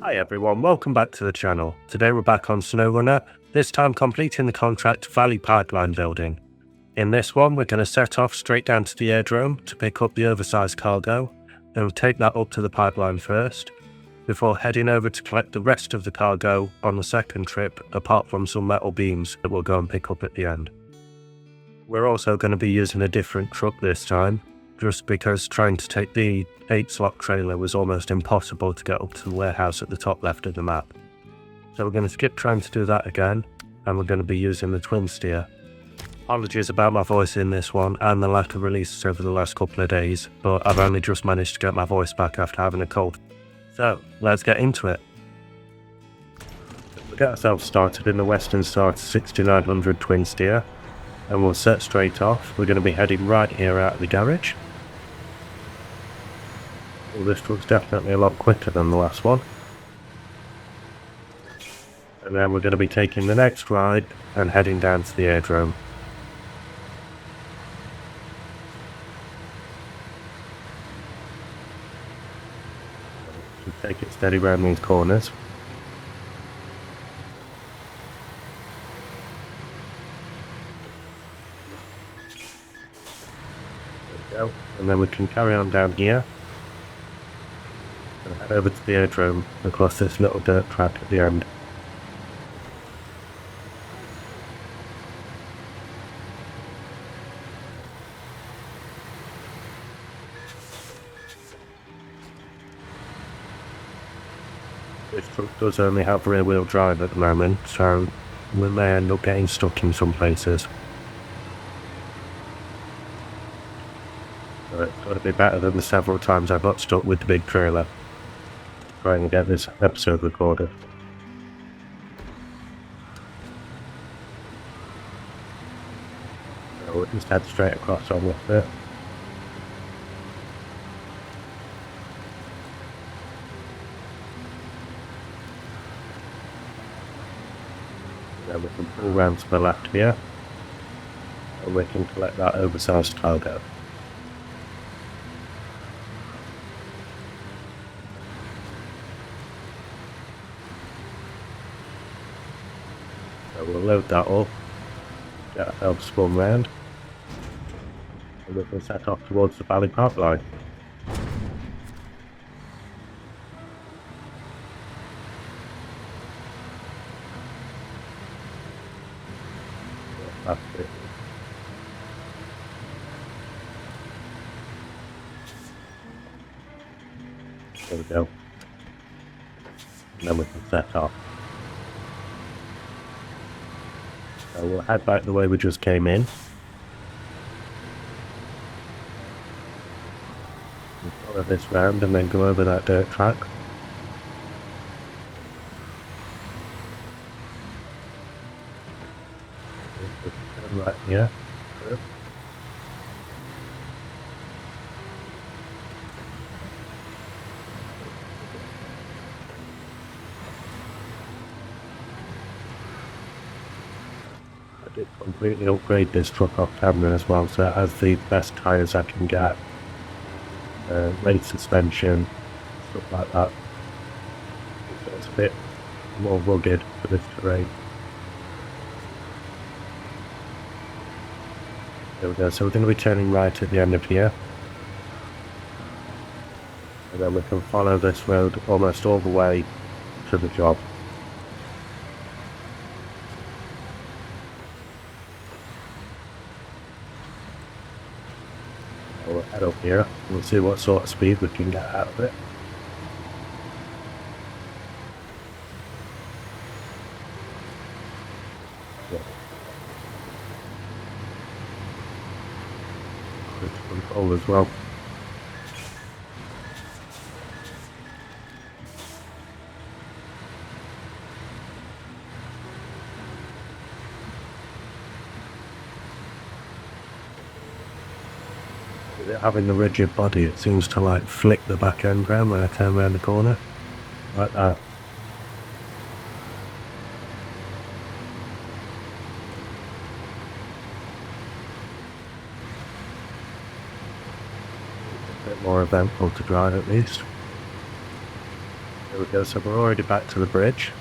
Hi everyone, welcome back to the channel. Today we're back on Snowrunner, this time completing the contract Valley Pipeline building. In this one we're going to set off straight down to the airdrome to pick up the oversized cargo, then we'll take that up to the pipeline first, before heading over to collect the rest of the cargo on the second trip, apart from some metal beams that we'll go and pick up at the end. We're also going to be using a different truck this time, just because trying to take the 8-slot trailer was almost impossible to get up to the warehouse at the top left of the map. So we're going to skip trying to do that again, and we're going to be using the twin steer. Apologies about my voice in this one and the lack of releases over the last couple of days, but I've only just managed to get my voice back after having a cold. So let's get into it. We'll get ourselves started in the Western Star 6900 twin steer, and we'll set straight off. We're going to be heading right here out of the garage. Well, this truck's definitely a lot quicker than the last one. And then we're going to be taking the next ride and heading down to the airdrome. Just take it steady around these corners. There we go. And then we can carry on down here. And head over to the airdrome across this little dirt track at the end. This truck does only have rear wheel drive at the moment, so we may end up getting stuck in some places. So it's got to be better than the several times I got stuck with the big trailer trying to get this episode recorded. So we'll just head straight across on with it. And then we can pull round to the left here, and we can collect that oversized cargo. So we'll load that up, get ourselves spun round, and we can set off towards the Valley Pipeline. That's it. There we go. And then we can set off. So we'll head back the way we just came in. We'll follow this round and then go over that dirt track. Right here. I did completely upgrade this truck off camera as well, so it has the best tyres I can get. Race suspension, stuff like that. So it's a bit more rugged for this terrain. There we go, so we're going to be turning right at the end of here. And then we can follow this road almost all the way to the job. So we'll head up here, and we'll see what sort of speed we can get out of it. Control as well. With it having the rigid body, it seems to like flick the back end round when I turn around the corner, like that. A bit more eventful to drive at least. There we go, so we're already back to the bridge.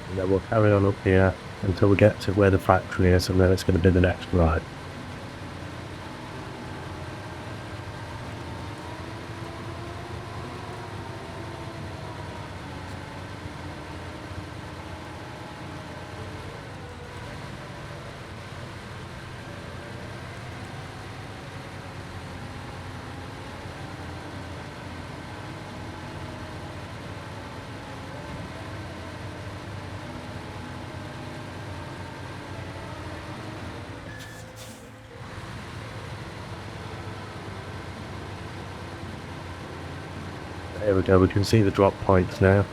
And then we'll carry on up here until we get to where the factory is, and then it's going to be the next ride. There we go, we can see the drop points now.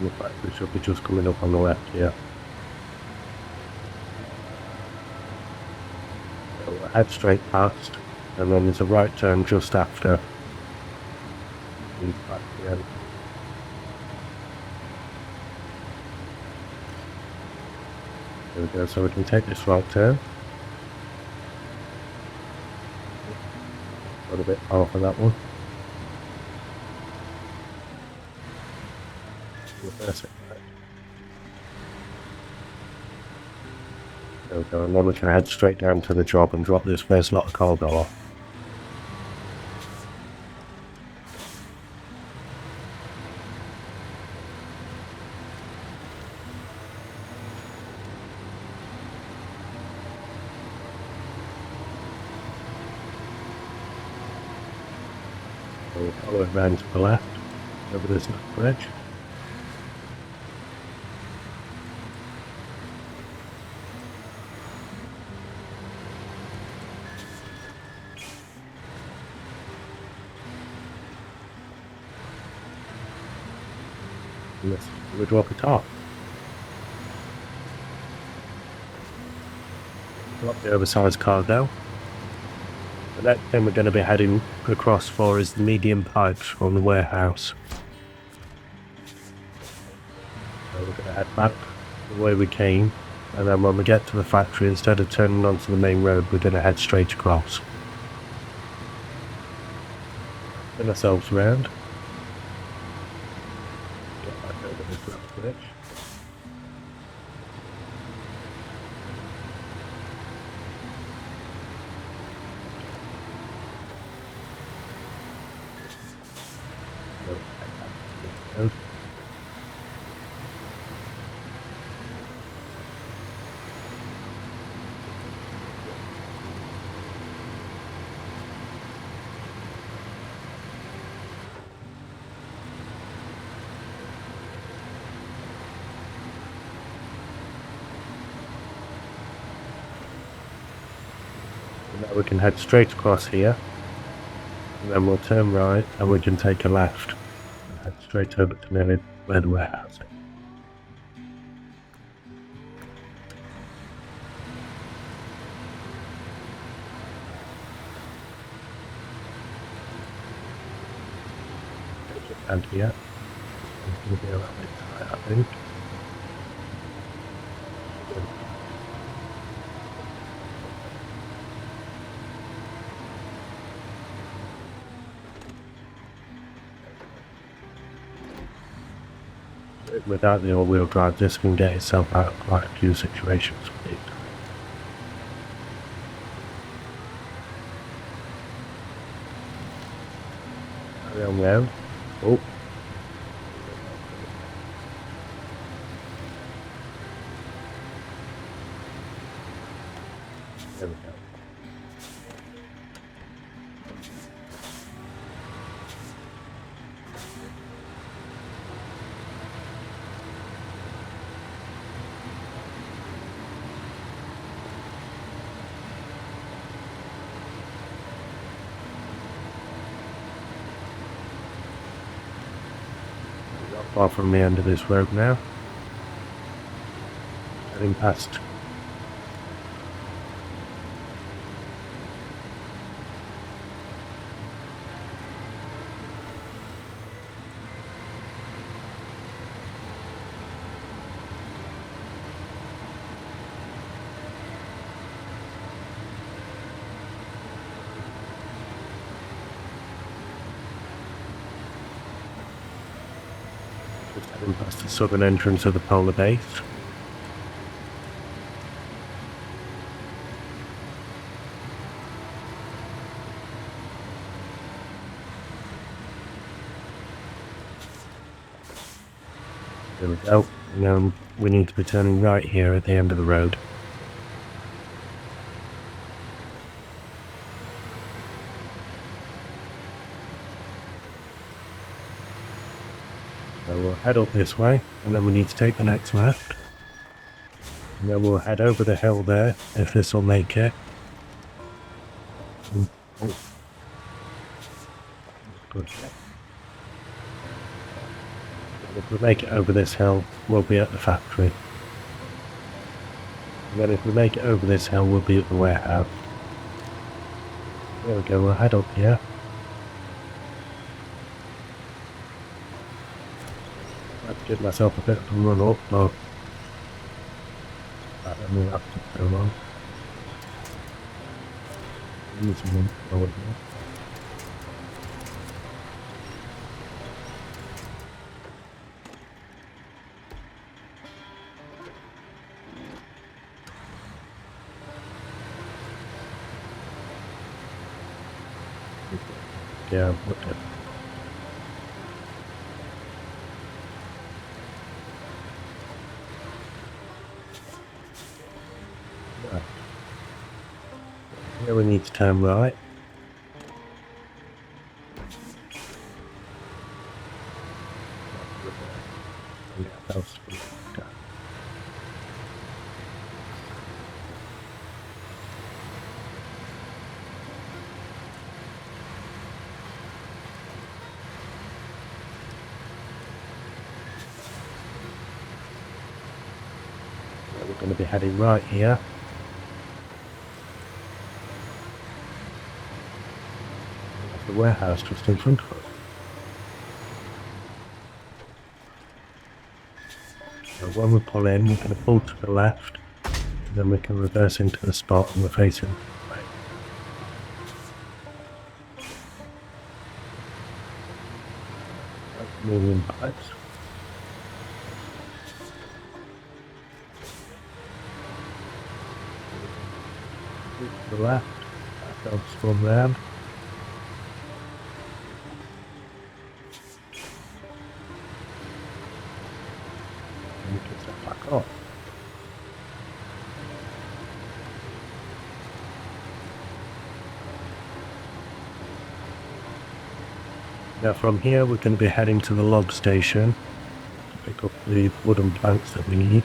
The factory should be just coming up on the left here. So we'll head straight past, and then there's a right turn just after the factory end. There we go, so we can take this right turn. Got a bit far for that one. Reverse it. There we go, and then we can head straight down to the job and drop this first lot of cargo off. So we'll follow it round to the left, over this bridge. And we drop it off. Drop the oversized cargo. The next thing we're going to be heading across for is the medium pipes from the warehouse. So we're going to head back the way we came, and then when we get to the factory, instead of turning onto the main road, we're going to head straight across. Turn ourselves around. Get back over this little bridge. Now we can head straight across here, and then we'll turn right and we can take a left and head straight over to nearly where the warehouse is. And here, it's going to be a little bit tight, I think. Without the all-wheel drive, this can get itself out of quite a few situations. Carry on round. Oh. There we go. Far from the end of this road now. Heading past. And past the southern entrance of the polar base. There we go. Now we need to be turning right here at the end of the road. So we'll head up this way, and then we need to take the next left. And then we'll head over the hill there, if this will make it. Oh. Good. If we make it over this hill, we'll be at the factory. And then if we make it over this hill, we'll be at the warehouse. There we go, we'll head up here. I've give myself a bit of a run up, but that doesn't have to go long. Use a run forward here. Yeah, okay. Right. Here we need to turn right. Yeah, that's good. We're going to be heading right here. There's the warehouse just in front of us. So when we pull in, we're going to pull to the left, and then we can reverse into the spot and we're facing right. Moving pipes. To the left, ourselves from round. And we can step back off. Now from here we're going to be heading to the log station to pick up the wooden planks that we need.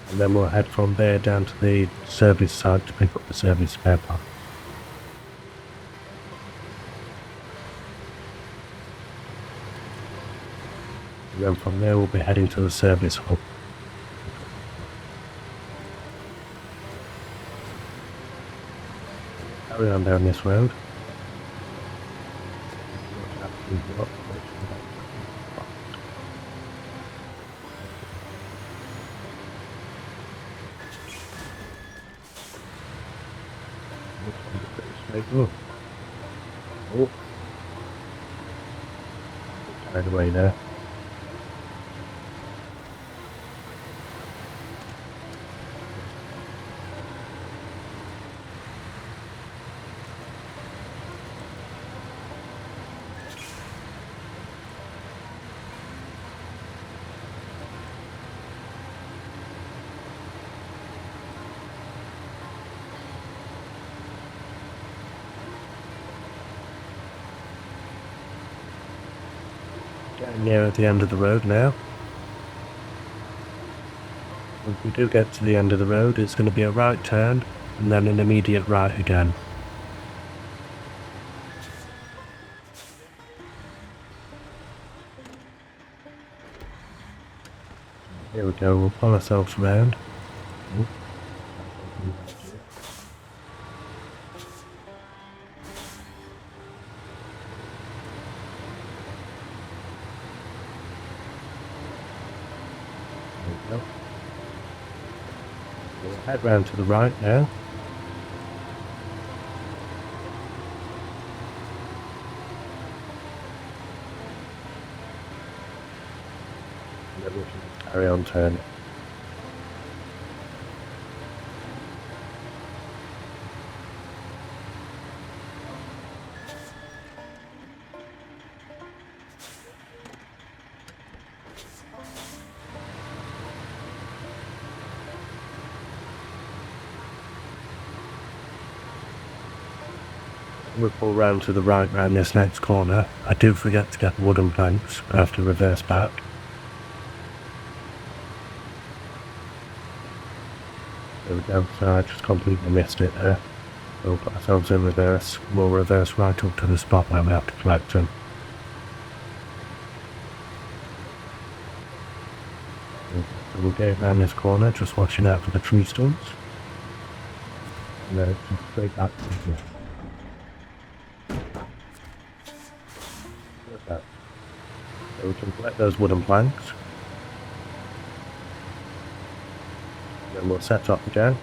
And then we'll head from there down to the service site to pick up the service spare part. And then from there we'll be heading to the service hub. Carry on down this road. Oh. Oh. Carried away there. Getting near at the end of the road now. If we do get to the end of the road, it's going to be a right turn and then an immediate right again. Here we go, we'll pull ourselves around. We'll head round to the right now. carry on turning. We pull round to the right round this next corner. I do forget to get wooden planks. I have to reverse back. There we go, so I just completely missed it there. We'll put ourselves in reverse. We'll reverse right up to the spot where we have to collect them. So we'll go around this corner, just watching out for the tree stumps. And then just straight back to here. So we can collect those wooden planks. Then we'll set off again.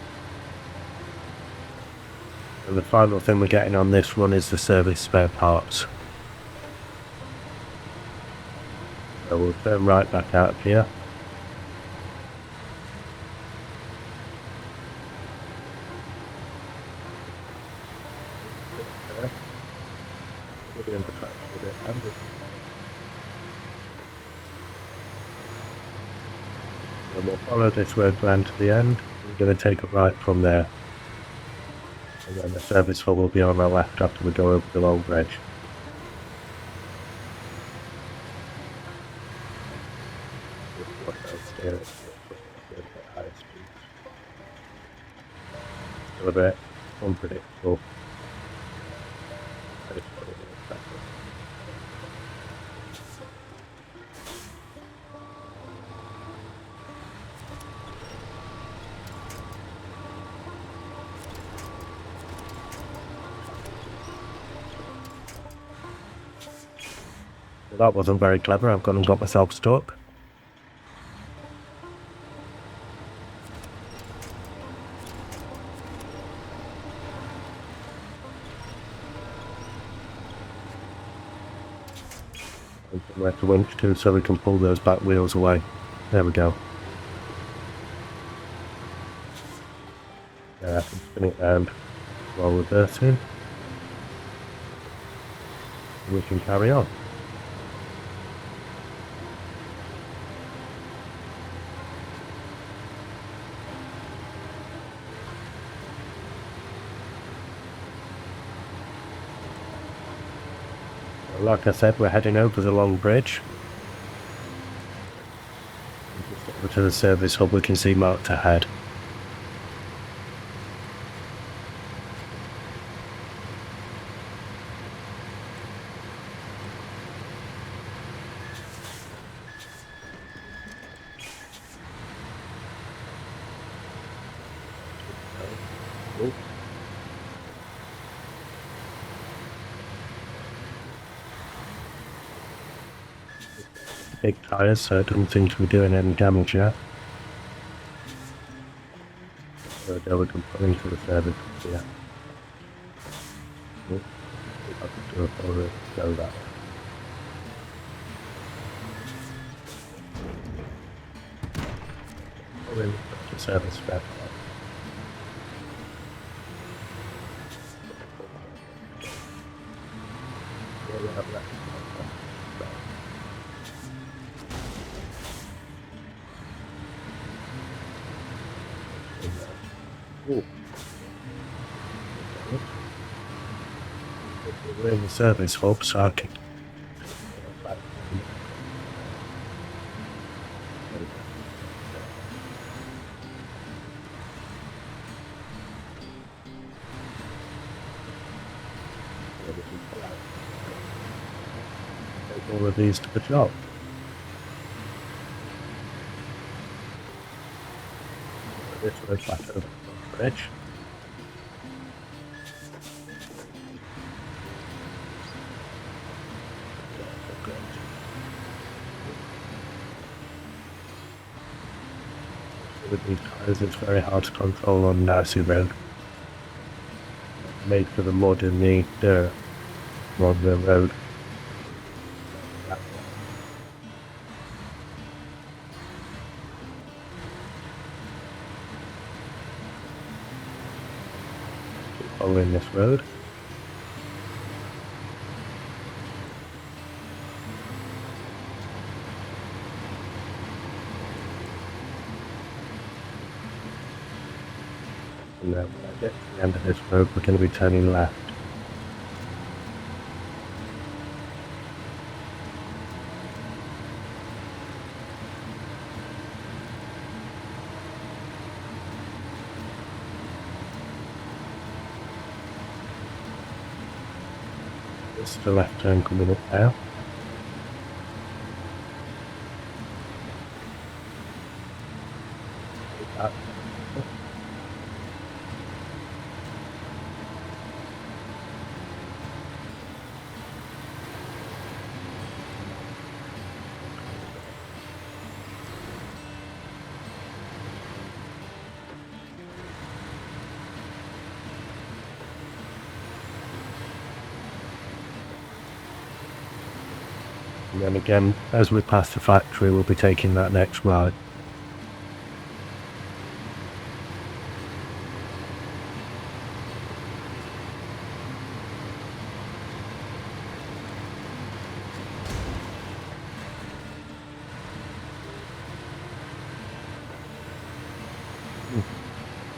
And the final thing we're getting on this run is the service spare parts. So we'll turn right back out of here. And we'll follow this road round to the end. We're going to take a right from there. And then the service hub will be on our left after we go over the long bridge. Still a bit unpredictable. That wasn't very clever. I've gone and got myself stuck. And somewhere to winch to so we can pull those back wheels away. There we go. Yeah, I can spin it round while reversing. We can carry on. Like I said, we're heading over the long bridge. Just over to the service hub we can see marked ahead. Big tyres, so it doesn't seem to be doing any damage yet. So there we can put into the service here. I can do a forward, go that way. Put in the service spare part. We're in the service hub, so I can take all of these to the job. This way back over the bridge. With these tyres, it's very hard to control on icy road. Made for the mud and the dirt rather than road. following this road. And then when I get to the end of this road, we're going to be turning left. This is the left turn coming up now. And then again, as we pass the factory, we'll be taking that next ride.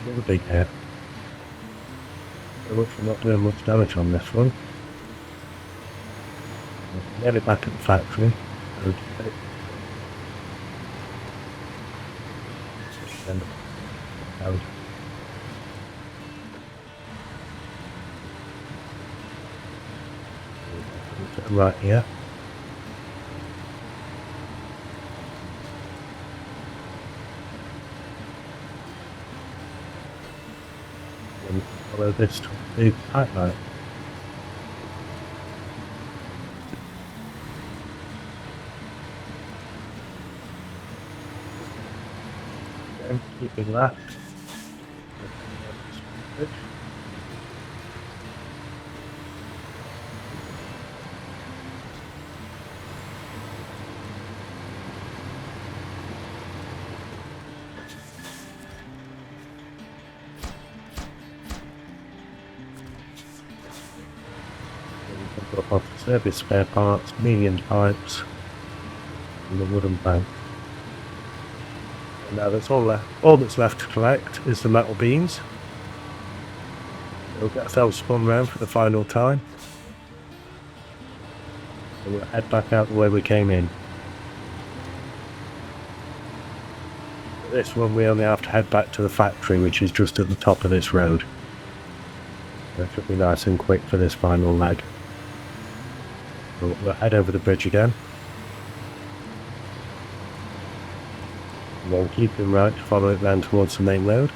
Another big hit. So we're not doing much damage on this one. Nearly back at the factory. Right here. And follow this to the pipeline. Keeping left. Drop off the service spare parts, medium pipes, and the wooden bank. Now that's all left. All that's left to collect is the metal beams. We'll get ourselves spun round for the final time. And we'll head back out the way we came in. For this one we only have to head back to the factory, which is just at the top of this road. That should be nice and quick for this final leg. We'll head over the bridge again. And then keeping right to follow it round towards the main road.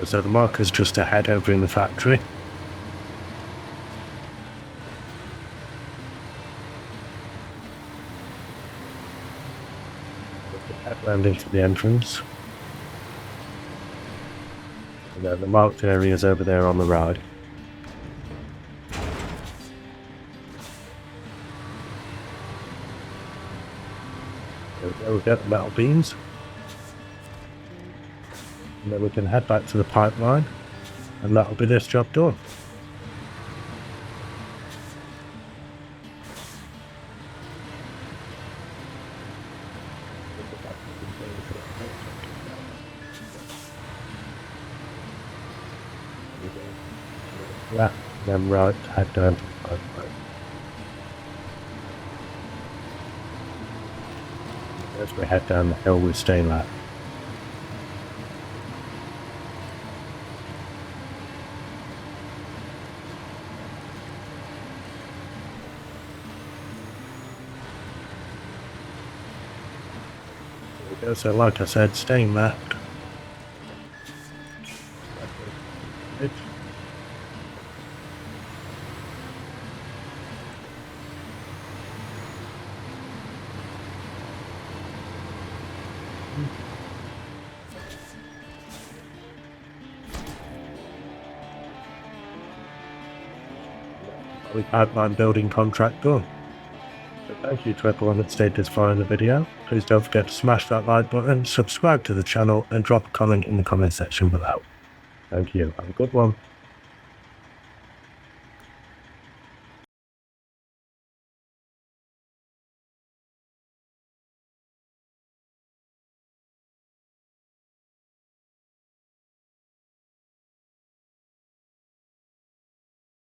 So the marker's just ahead over in the factory. Head round into the entrance. And then the marked area's over there on the right. There we go, we've got the metal beams. And then we can head back to the pipeline, and that'll be this job done. Left, then right, head down to the pipeline. As we head down the hill, we stay left. So like I said, staying left. We had my building contract done. So thank you to everyone that stayed this far in the video. Please don't forget to smash that like button, subscribe to the channel, and drop a comment in the comment section below. Thank you. Have a good one.